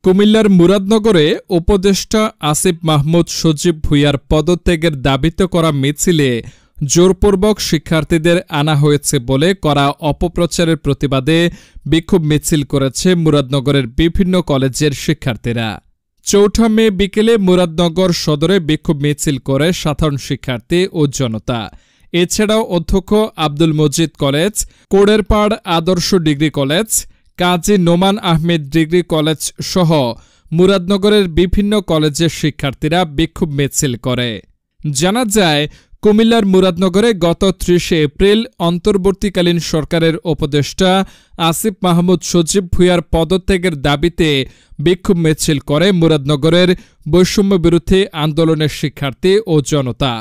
কুমিল্লার মুরাদনগরে উপদেষ্টা আসিফ মাহমুদ সজীব ভুঁইয়ার পদত্যাগের দাবিতে করা মিছিলে জোরপূর্বক শিক্ষার্থীদের আনা হয়েছে বলে করা অপপ্রচারের প্রতিবাদে বিক্ষোভ মিছিল করেছে মুরাদনগরের বিভিন্ন কলেজের শিক্ষার্থীরা। ৪ মে বিকেলে মুরাদনগর সদরে বিক্ষোভ মিছিল করে সাধারণ শিক্ষার্থী ও জনতা। এছাড়াও অধ্যক্ষ আব্দুল মজিদ কলেজ, কোড়েরপাড় আদর্শ ডিগ্রি কলেজ, কাজী নোমান আহমেদ ডিগ্রি কলেজ সহ মুরাদনগরের বিভিন্ন কলেজের শিক্ষার্থীরা বিক্ষোভ মিছিল করে। জানা যায়, কুমিল্লার মুরাদনগরে গত ৩০ এপ্রিল অন্তর্বর্তীকালীন সরকারের উপদেষ্টা আসিফ মাহমুদ সজীব ভুঁইয়ার পদত্যাগের দাবিতে বিক্ষোভ মিছিল করে মুরাদনগরের বৈষম্যবিরোধী আন্দোলনের শিক্ষার্থী ও জনতা।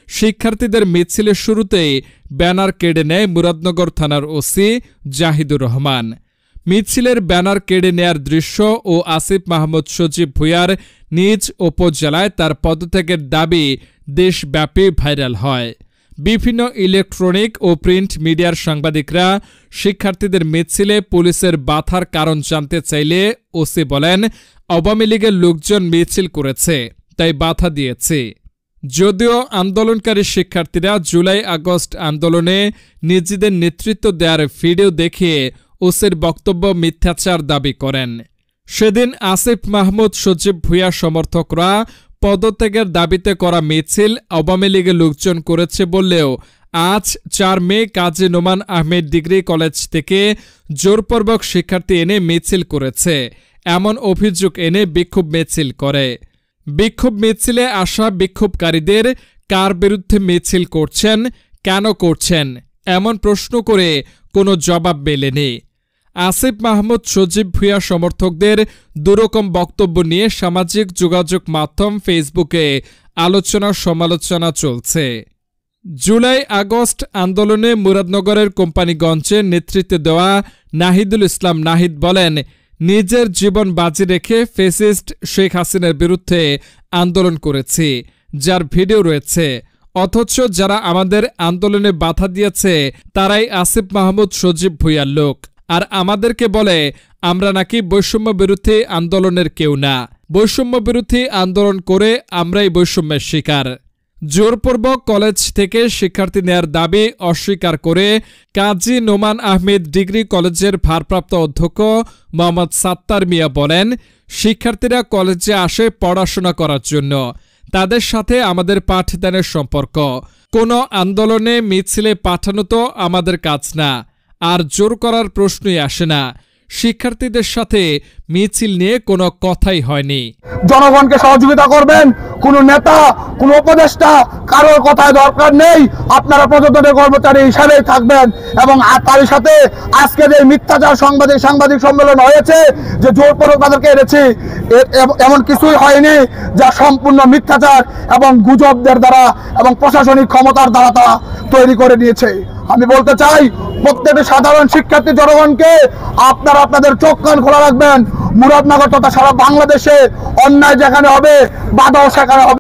শিক্ষার্থীদের মিছিলের শুরুতেই ব্যানার কেড়ে নেয় মুরাদনগর থানার ওসি জাহিদুর রহমান। মিছিলের ব্যানার কেড়ে নেয়ার দৃশ্য ও আসিফ মাহমুদ সজীব ভুঁইয়ার নিজ উপজেলায় তার পদত্যাগের দাবি দেশব্যাপী ভাইরাল হয়। বিভিন্ন ইলেকট্রনিক ও প্রিন্ট মিডিয়ার সাংবাদিকরা শিক্ষার্থীদের মিছিলে পুলিশের বাধার কারণ জানতে চাইলে ওসি বলেন, আওয়ামী লীগের লোকজন মিছিল করেছে, তাই বাধা দিয়েছে। যদিও আন্দোলনকারী শিক্ষার্থীরা জুলাই আগস্ট আন্দোলনে নিজেদের নেতৃত্ব দেওয়ার ভিডিও দেখিয়ে ওসির বক্তব্য মিথ্যাচার দাবি করেন। সেদিন আসিফ মাহমুদ সজীব ভুঁইয়া সমর্থকরা পদত্যাগের দাবিতে করা মিছিল আওয়ামী লীগের লোকজন করেছে বললেও আজ ৪ মে কাজী নোমান আহমেদ ডিগ্রি কলেজ থেকে জোরপূর্বক শিক্ষার্থী এনে মিছিল করেছে এমন অভিযোগ এনে বিক্ষোভ মিছিল করে। বিক্ষোভ মিছিলে আসা বিক্ষোভকারীদের কার বিরুদ্ধে মিছিল করছেন, কেন করছেন এমন প্রশ্ন করে কোনো জবাব মেলেনি। আসিফ মাহমুদ সজীব ভুঁইয়া সমর্থকদের দুরকম বক্তব্য নিয়ে সামাজিক যোগাযোগ মাধ্যম ফেসবুকে আলোচনা সমালোচনা চলছে। জুলাই আগস্ট আন্দোলনে মুরাদনগরের কোম্পানিগঞ্জে নেতৃত্ব দেওয়া নাহিদুল ইসলাম নাহিদ বলেন, নিজের জীবন বাজি রেখে ফ্যাসিস্ট শেখ হাসিনার বিরুদ্ধে আন্দোলন করেছি, যার ভিডিও রয়েছে। অথচ যারা আমাদের আন্দোলনে বাধা দিয়েছে তারাই আসিফ মাহমুদ সজীব ভুঁইয়ার লোক, আর আমাদেরকে বলে আমরা নাকি বৈষম্য বিরোধী আন্দোলনের কেউ না। বৈষম্য বিরোধী আন্দোলন করে আমরাই বৈষম্যের শিকার। জোরপূর্বক কলেজ থেকে শিক্ষার্থী নেয়ার দাবি অস্বীকার করে কাজী নোমান আহমেদ ডিগ্রি কলেজের ভারপ্রাপ্ত অধ্যক্ষ মোহাম্মদ সাত্তার মিয়া বলেন, শিক্ষার্থীরা কলেজে আসে পড়াশোনা করার জন্য, তাদের সাথে আমাদের পাঠদানের সম্পর্ক। কোনো আন্দোলনে মিছিলে পাঠানো তো আমাদের কাজ না, আর জোর করার প্রশ্নই আসে না। শিক্ষার্থীদের সাথে মিছিল নিয়ে কোনো কথাই হয়নি। জনগণকে সহযোগিতা করবেন, কোন নেতা কোন উপদেষ্টা কারোর কথায় দরকার নেই। আপনারা প্রজাতন্ত্রের কর্মচারী হিসাবেই থাকবেন। এবং তার সাথে আজকে যে মিথ্যাচার সাংবাদিক সম্মেলন হয়েছে, যে জোরপূর্বক তাদেরকে এনেছি, এমন কিছুই হয়নি যা সম্পূর্ণ মিথ্যাচার এবং গুজবদের দ্বারা এবং প্রশাসনিক ক্ষমতার দ্বারা তারা তৈরি করে নিয়েছে। আমি বলতে চাই, প্রত্যেকটি সাধারণ শিক্ষার্থী জনগণকে আপনারা আপনাদের চোখ কান খোলা রাখবেন। মুরাদনগর তথা সারা বাংলাদেশে অন্যায় যেখানে হবে, বাধাও সেখানে হবে।